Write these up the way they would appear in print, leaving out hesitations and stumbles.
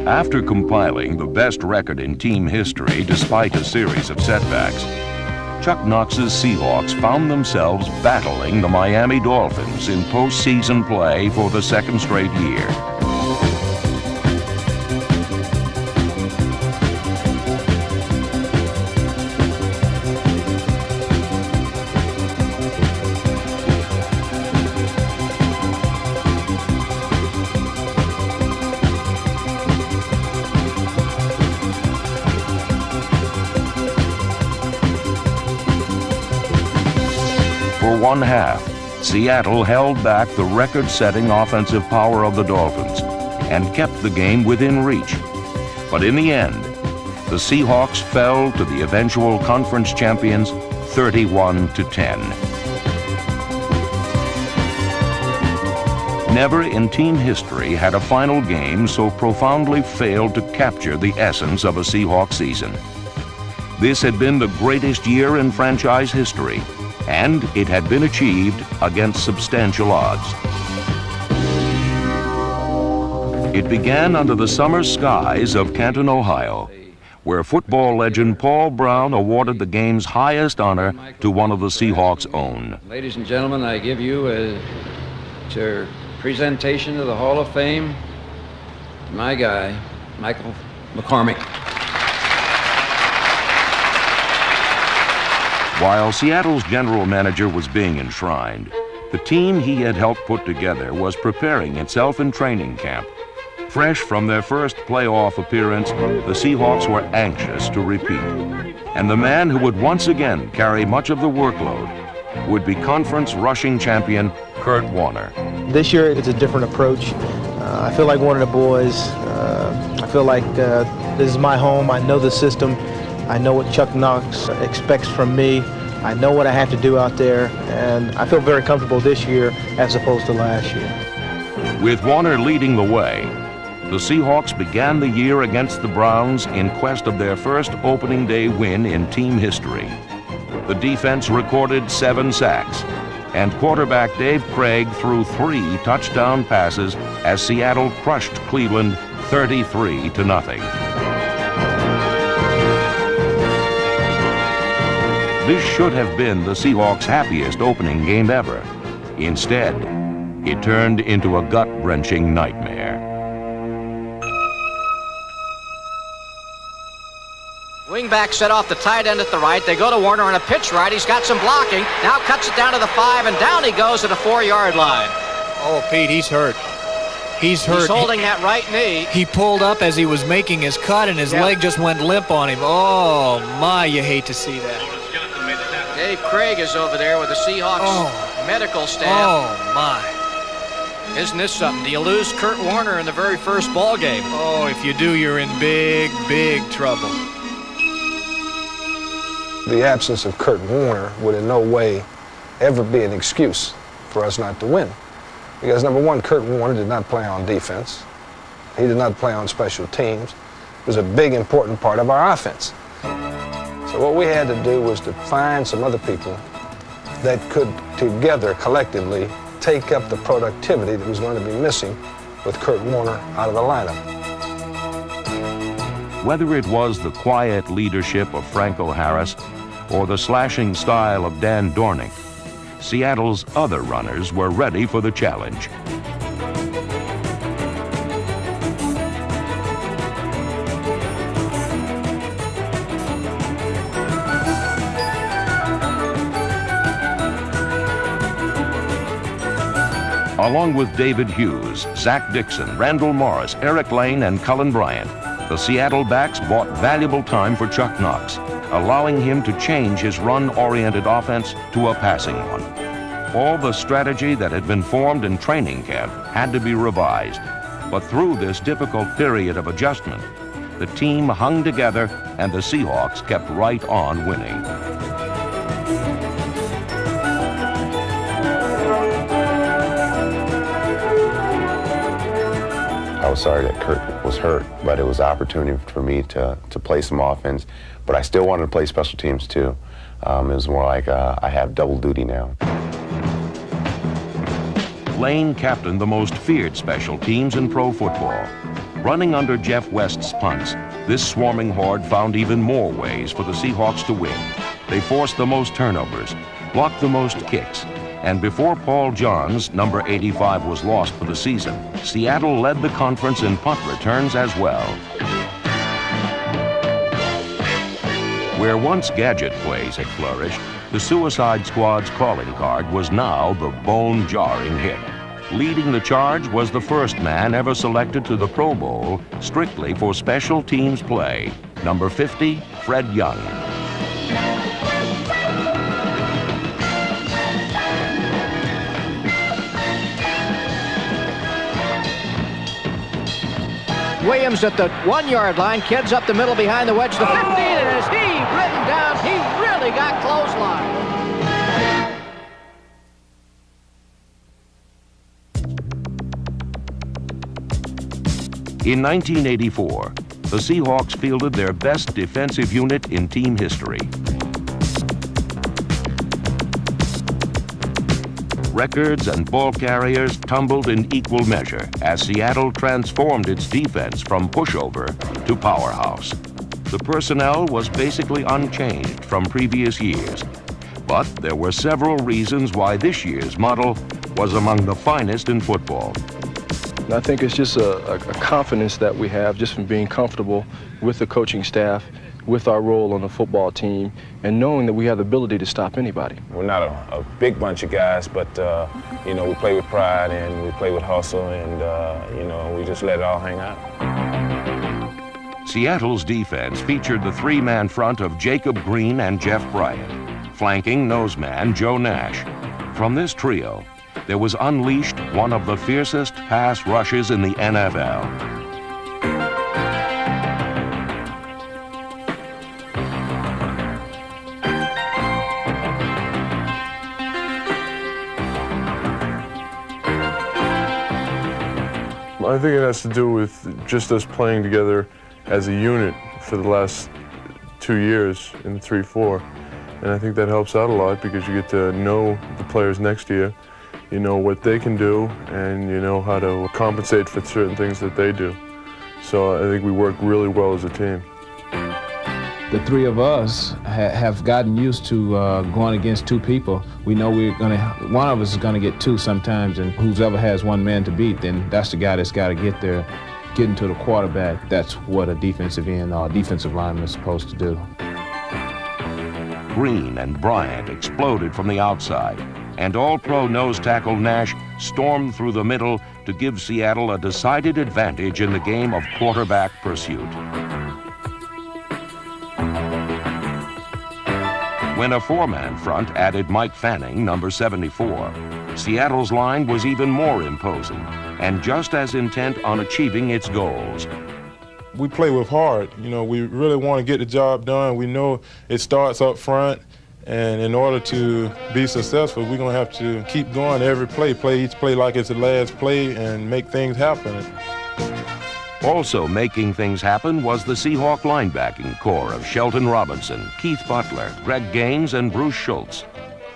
After compiling the best record in team history despite a series of setbacks, Chuck Knox's Seahawks found themselves battling the Miami Dolphins in postseason play for the second straight year. For one half, Seattle held back the record-setting offensive power of the Dolphins and kept the game within reach. But in the end, the Seahawks fell to the eventual conference champions 31-10. Never in team history had a final game so profoundly failed to capture the essence of a Seahawks season. This had been the greatest year in franchise history, and it had been achieved against substantial odds. It began under the summer skies of Canton, Ohio, where football legend Paul Brown awarded the game's highest honor to one of the Seahawks' own. Ladies and gentlemen, I give you a presentation to the Hall of Fame, my guy, Michael McCormick. While Seattle's general manager was being enshrined, the team he had helped put together was preparing itself in training camp. Fresh from their first playoff appearance, the Seahawks were anxious to repeat. And the man who would once again carry much of the workload would be conference rushing champion Kurt Warner. This year it's a different approach. I feel like one of the boys. I feel like this is my home. I know the system. I know what Chuck Knox expects from me. I know what I have to do out there, and I feel very comfortable this year as opposed to last year. With Warner leading the way, the Seahawks began the year against the Browns in quest of their first opening day win in team history. The defense recorded 7 sacks, and quarterback Dave Craig threw 3 touchdown passes as Seattle crushed Cleveland 33-0. This should have been the Seahawks' happiest opening game ever. Instead, it turned into a gut-wrenching nightmare. Wingback set off the tight end at the right. They go to Warner on a pitch right. He's got some blocking. Now cuts it down to the 5, and down he goes at the 4-yard line. Oh, Pete, he's hurt. He's hurt. He's holding that right knee. He pulled up as he was making his cut, and his leg just went limp on him. Oh, my, you hate to see that. Dave Craig is over there with the Seahawks medical staff. Oh, my. Isn't this something? Do you lose Kurt Warner in the very first ball game? Oh, if you do, you're in big, big trouble. The absence of Kurt Warner would in no way ever be an excuse for us not to win. Because number one, Kurt Warner did not play on defense. He did not play on special teams. It was a big, important part of our offense. So what we had to do was to find some other people that could together, collectively, take up the productivity that was going to be missing with Kurt Warner out of the lineup. Whether it was the quiet leadership of Franco Harris or the slashing style of Dan Dornick, Seattle's other runners were ready for the challenge. Along with David Hughes, Zach Dixon, Randall Morris, Eric Lane, and Cullen Bryant, the Seattle backs bought valuable time for Chuck Knox, allowing him to change his run-oriented offense to a passing one. All the strategy that had been formed in training camp had to be revised. But through this difficult period of adjustment, the team hung together and the Seahawks kept right on winning. I was sorry that Kurt was hurt, but it was an opportunity for me to play some offense. But I still wanted to play special teams too. It was more like I have double duty now. Lane captained the most feared special teams in pro football. Running under Jeff West's punts, this swarming horde found even more ways for the Seahawks to win. They forced the most turnovers, blocked the most kicks, and before Paul Johns, number 85, was lost for the season, Seattle led the conference in punt returns as well. Where once gadget plays had flourished, the Suicide Squad's calling card was now the bone-jarring hit. Leading the charge was the first man ever selected to the Pro Bowl strictly for special teams play, number 50, Fred Young. Williams at the 1-yard line, kids up the middle behind the wedge, the 15, and as he ridden down, he really got clotheslined. In 1984, the Seahawks fielded their best defensive unit in team history. Records and ball carriers tumbled in equal measure as Seattle transformed its defense from pushover to powerhouse. The personnel was basically unchanged from previous years, but there were several reasons why this year's model was among the finest in football. I think it's just a confidence that we have just from being comfortable with the coaching staff, with our role on the football team, and knowing that we have the ability to stop anybody. We're not a big bunch of guys, but, you know, we play with pride and we play with hustle and, you know, we just let it all hang out. Seattle's defense featured the three-man front of Jacob Green and Jeff Bryant, flanking noseman Joe Nash. From this trio, there was unleashed one of the fiercest pass rushes in the NFL. I think it has to do with just us playing together as a unit for the last 2 years in the 3-4. And I think that helps out a lot because you get to know the players next to you. You know what they can do, and you know how to compensate for certain things that they do. So I think we work really well as a team. The three of us have gotten used to going against two people. We know one of us is gonna get two sometimes, and whoever has one man to beat, then that's the guy that's gotta get there, getting to the quarterback. That's what a defensive end or a defensive lineman is supposed to do. Green and Bryant exploded from the outside, and all-pro nose tackle Nash stormed through the middle to give Seattle a decided advantage in the game of quarterback pursuit. When a four-man front added Mike Fanning, number 74, Seattle's line was even more imposing and just as intent on achieving its goals. We play with heart. You know, we really want to get the job done. We know it starts up front. And in order to be successful, we're going to have to keep going every play each play like it's the last play and make things happen. Also making things happen was the Seahawk linebacking core of Shelton Robinson, Keith Butler, Greg Gaines, and Bruce Schultz.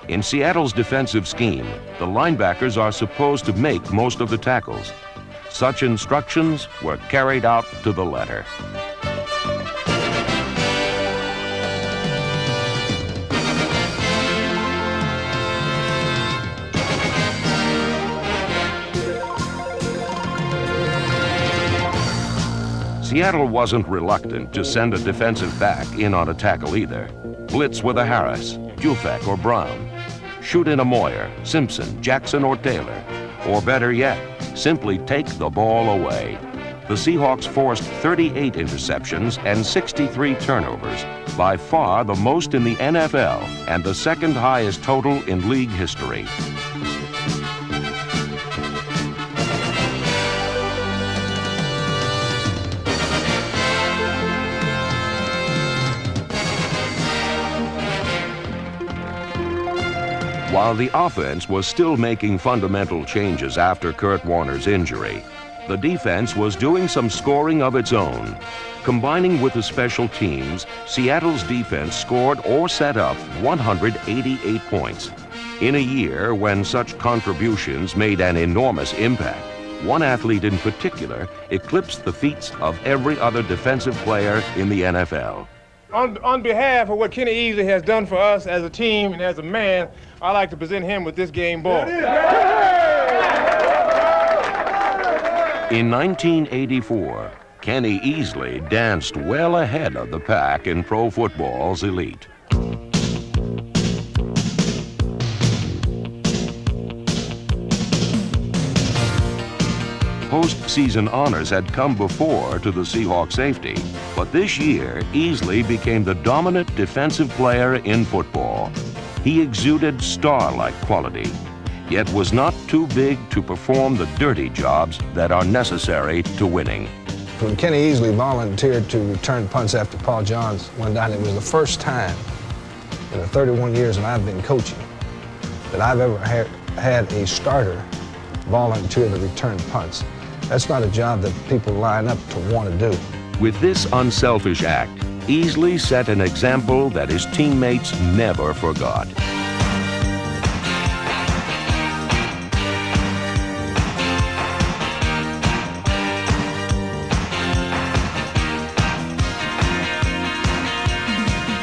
In Seattle's defensive scheme, the linebackers are supposed to make most of the tackles. Such instructions were carried out to the letter. Seattle wasn't reluctant to send a defensive back in on a tackle either. Blitz with a Harris, Jufek, or Brown. Shoot in a Moyer, Simpson, Jackson, or Taylor. Or better yet, simply take the ball away. The Seahawks forced 38 interceptions and 63 turnovers, by far the most in the NFL and the second highest total in league history. While the offense was still making fundamental changes after Kurt Warner's injury, the defense was doing some scoring of its own. Combining with the special teams, Seattle's defense scored or set up 188 points. In a year when such contributions made an enormous impact, one athlete in particular eclipsed the feats of every other defensive player in the NFL. On behalf of what Kenny Easley has done for us as a team and as a man, I'd like to present him with this game ball. In 1984, Kenny Easley danced well ahead of the pack in pro football's elite. Postseason honors had come before to the Seahawks safety, but this year, Easley became the dominant defensive player in football. He exuded star-like quality, yet was not too big to perform the dirty jobs that are necessary to winning. When Kenny Easley volunteered to return punts after Paul Johns went down, it was the first time in the 31 years that I've been coaching that I've ever had a starter volunteer to return punts. That's not a job that people line up to want to do. With this unselfish act, Easley set an example that his teammates never forgot.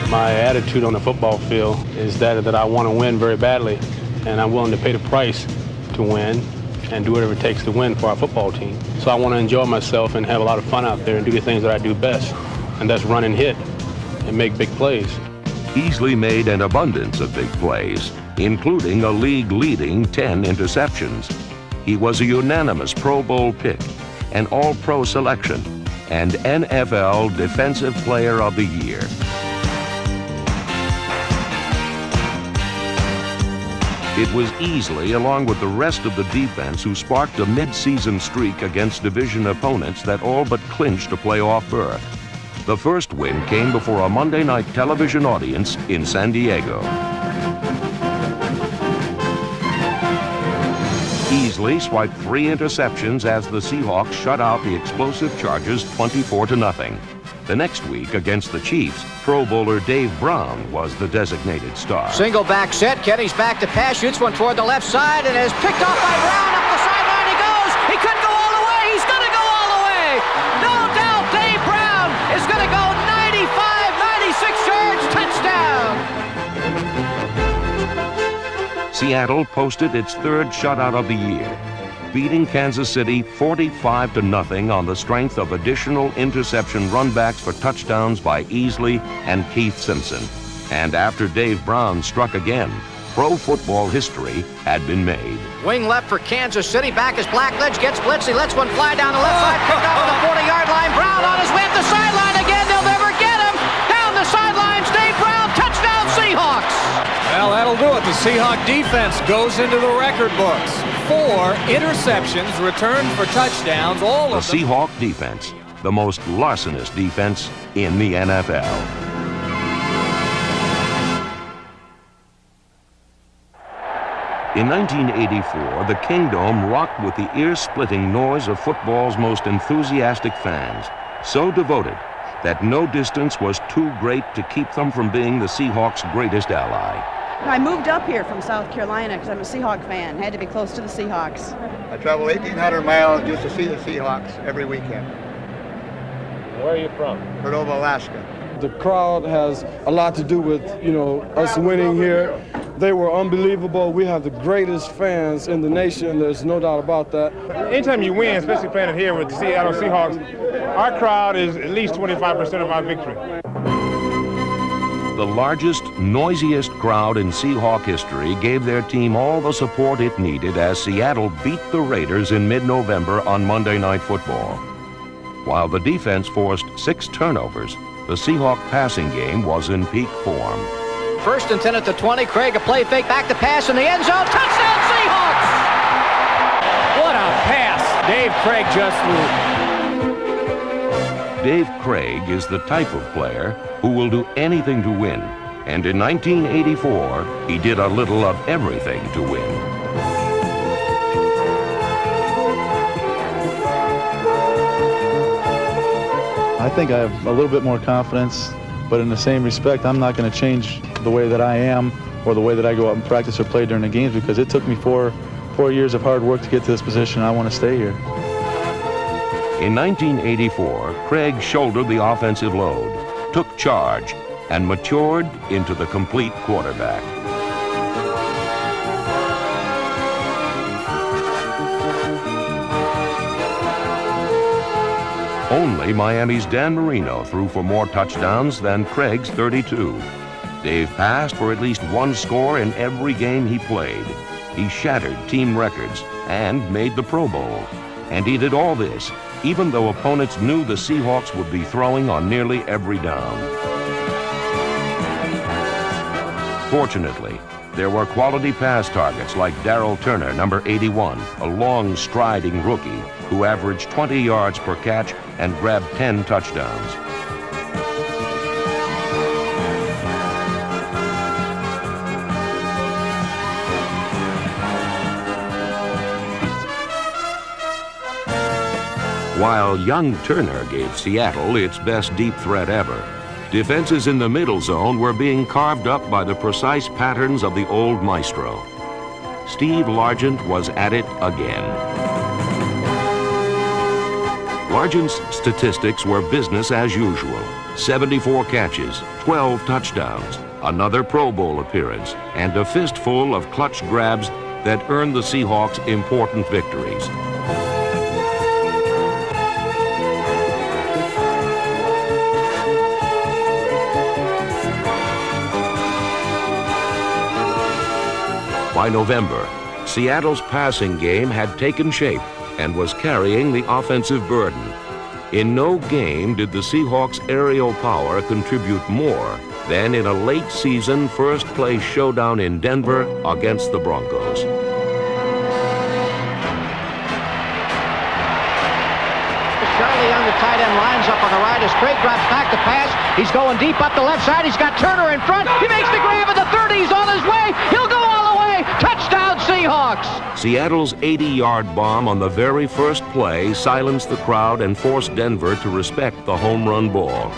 My attitude on the football field is that I want to win very badly, and I'm willing to pay the price to win and do whatever it takes to win for our football team. So I want to enjoy myself and have a lot of fun out there and do the things that I do best, and that's run and hit and make big plays. Easley made an abundance of big plays, including a league-leading 10 interceptions. He was a unanimous Pro Bowl pick, an All-Pro selection, and NFL Defensive Player of the Year. It was Easley, along with the rest of the defense, who sparked a mid-season streak against division opponents that all but clinched a playoff berth. The first win came before a Monday night television audience in San Diego. Easley swiped 3 interceptions as the Seahawks shut out the explosive Chargers 24-0. The next week against the Chiefs, Pro Bowler Dave Brown was the designated star. Single back set. Kenny's back to pass. Shoots one toward the left side and is picked off by Brown. Up the sideline he goes. He couldn't go all the way. He's going to go all the way. No doubt Dave Brown is going to go 95, 96 yards. Touchdown. Seattle posted its 3rd shutout of the year, beating Kansas City 45-0 on the strength of additional interception runbacks for touchdowns by Easley and Keith Simpson. And after Dave Brown struck again, pro football history had been made. Wing left for Kansas City. Back is Blackledge. Gets blitz. He lets one fly down the left side. Picked off at the 40-yard line. Brown on his way up the sideline again. They'll never get him. Down the sidelines. Dave Brown. Touchdown Seahawks. Well, that'll do it. The Seahawk defense goes into the record books. 4 interceptions returned for touchdowns, all of them. The Seahawk defense, the most larcenous defense in the NFL. In 1984, the Kingdome rocked with the ear-splitting noise of football's most enthusiastic fans, so devoted that no distance was too great to keep them from being the Seahawks' greatest ally. I moved up here from South Carolina because I'm a Seahawk fan. Had to be close to the Seahawks. I travel 1,800 miles just to see the Seahawks every weekend. Where are you from? Cordova, Alaska. The crowd has a lot to do with, us winning here. They were unbelievable. We have the greatest fans in the nation. There's no doubt about that. Anytime you win, especially playing here with the Seattle Seahawks, our crowd is at least 25% of our victory. The largest, noisiest crowd in Seahawk history gave their team all the support it needed as Seattle beat the Raiders in mid-November on Monday Night Football. While the defense forced 6 turnovers, the Seahawk passing game was in peak form. 1st and 10 at the 20. Craig, a play fake, back to pass in the end zone. Touchdown Seahawks! What a pass Dave Craig just threw. Dave Craig is the type of player who will do anything to win. And in 1984, he did a little of everything to win. I think I have a little bit more confidence, but in the same respect, I'm not going to change the way that I am or the way that I go out and practice or play during the games, because it took me four years of hard work to get to this position. I want to stay here. In 1984, Craig shouldered the offensive load, took charge, and matured into the complete quarterback. Only Miami's Dan Marino threw for more touchdowns than Craig's 32. Dave passed for at least one score in every game he played. He shattered team records and made the Pro Bowl. And he did all this, even though opponents knew the Seahawks would be throwing on nearly every down. Fortunately, there were quality pass targets like Darrell Turner, number 81, a long striding rookie who averaged 20 yards per catch and grabbed 10 touchdowns. While young Turner gave Seattle its best deep threat ever, defenses in the middle zone were being carved up by the precise patterns of the old maestro. Steve Largent was at it again. Largent's statistics were business as usual. 74 catches, 12 touchdowns, another Pro Bowl appearance, and a fistful of clutch grabs that earned the Seahawks important victories. By November, Seattle's passing game had taken shape and was carrying the offensive burden. In no game did the Seahawks' aerial power contribute more than in a late-season first-place showdown in Denver against the Broncos. Charlie Young, the tight end, lines up on the right as Craig drops back to pass. He's going deep up the left side. He's got Turner in front. He makes the grab at the 30. He's on his way. He'll go all the way. Touchdown, Seahawks! Seattle's 80-yard bomb on the very first play silenced the crowd and forced Denver to respect the home run ball.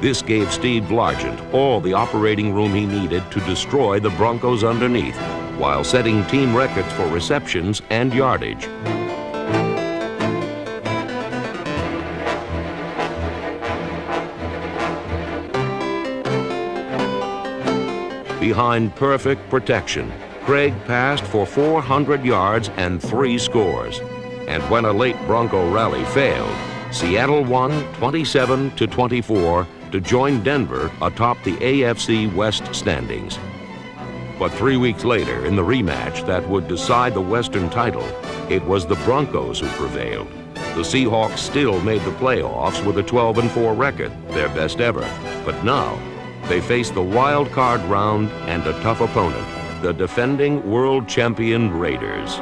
This gave Steve Largent all the operating room he needed to destroy the Broncos underneath, while setting team records for receptions and yardage. Behind perfect protection, Craig passed for 400 yards and 3 scores. And when a late Bronco rally failed, Seattle won 27-24 to join Denver atop the AFC West standings. But 3 weeks later, in the rematch that would decide the Western title, it was the Broncos who prevailed. The Seahawks still made the playoffs with a 12-4 record, their best ever. But now, they face the wild card round and a tough opponent, the defending world champion Raiders.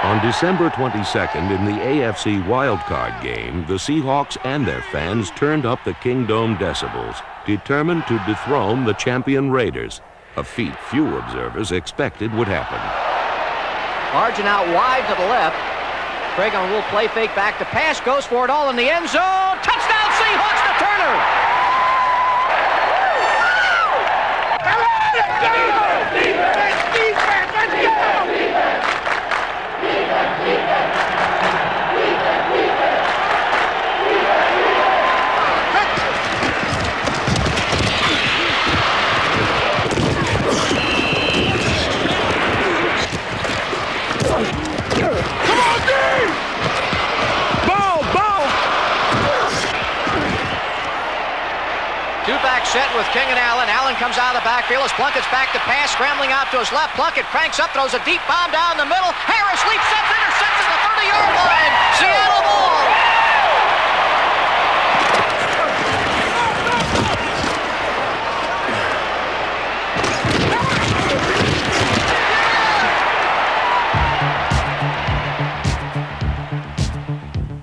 On December 22nd, in the AFC wildcard game, the Seahawks and their fans turned up the Kingdome decibels, determined to dethrone the champion Raiders, a feat few observers expected would happen. Largent out wide to the left. Craig on a little play fake back to pass, goes for it all in the end zone. Touchdown Seahawks to Turner! Set with King and Allen. Allen comes out of the backfield as Plunkett's back to pass, scrambling out to his left. Plunkett cranks up, throws a deep bomb down the middle. Harris leaps up, intercepts at the 30-yard line. Seattle ball.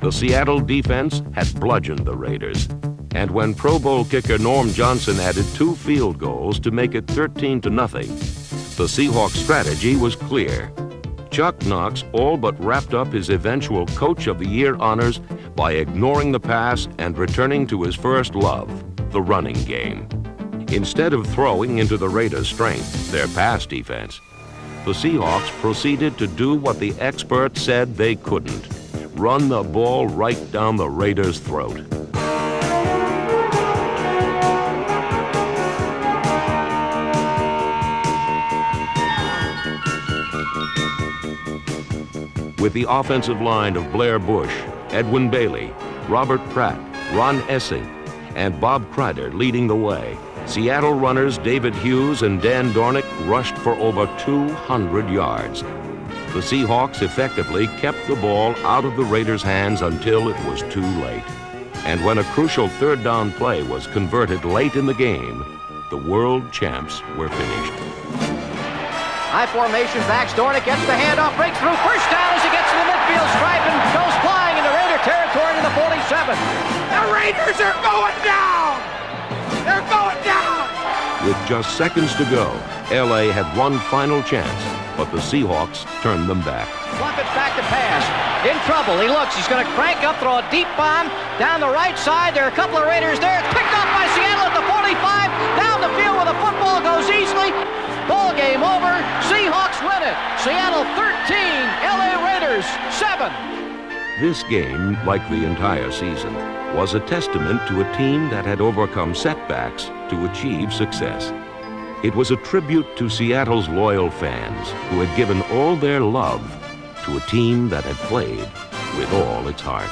The Seattle defense had bludgeoned the Raiders. And when Pro Bowl kicker Norm Johnson added 2 field goals to make it 13-0, the Seahawks' strategy was clear. Chuck Knox all but wrapped up his eventual Coach of the Year honors by ignoring the pass and returning to his first love, the running game. Instead of throwing into the Raiders' strength, their pass defense, the Seahawks proceeded to do what the experts said they couldn't: run the ball right down the Raiders' throat. With the offensive line of Blair Bush, Edwin Bailey, Robert Pratt, Ron Essing, and Bob Kreider leading the way, Seattle runners David Hughes and Dan Dornick rushed for over 200 yards. The Seahawks effectively kept the ball out of the Raiders' hands until it was too late. And when a crucial third down play was converted late in the game, the world champs were finished. High formation backs. Dornick gets the handoff, breaks through. First down as he gets to the midfield stripe and goes flying into Raider territory to the 47. The Raiders are going down! They're going down! With just seconds to go, LA had one final chance, but the Seahawks turned them back. Plunkett's back to pass. In trouble. He looks. He's going to crank up, throw a deep bomb down the right side. There are a couple of Raiders there. It's picked up by Seattle at the 45. Down the field where the football goes easily. Ball game over. Seahawks win it. Seattle 13, LA Raiders 7. This game, like the entire season, was a testament to a team that had overcome setbacks to achieve success. It was a tribute to Seattle's loyal fans who had given all their love to a team that had played with all its heart.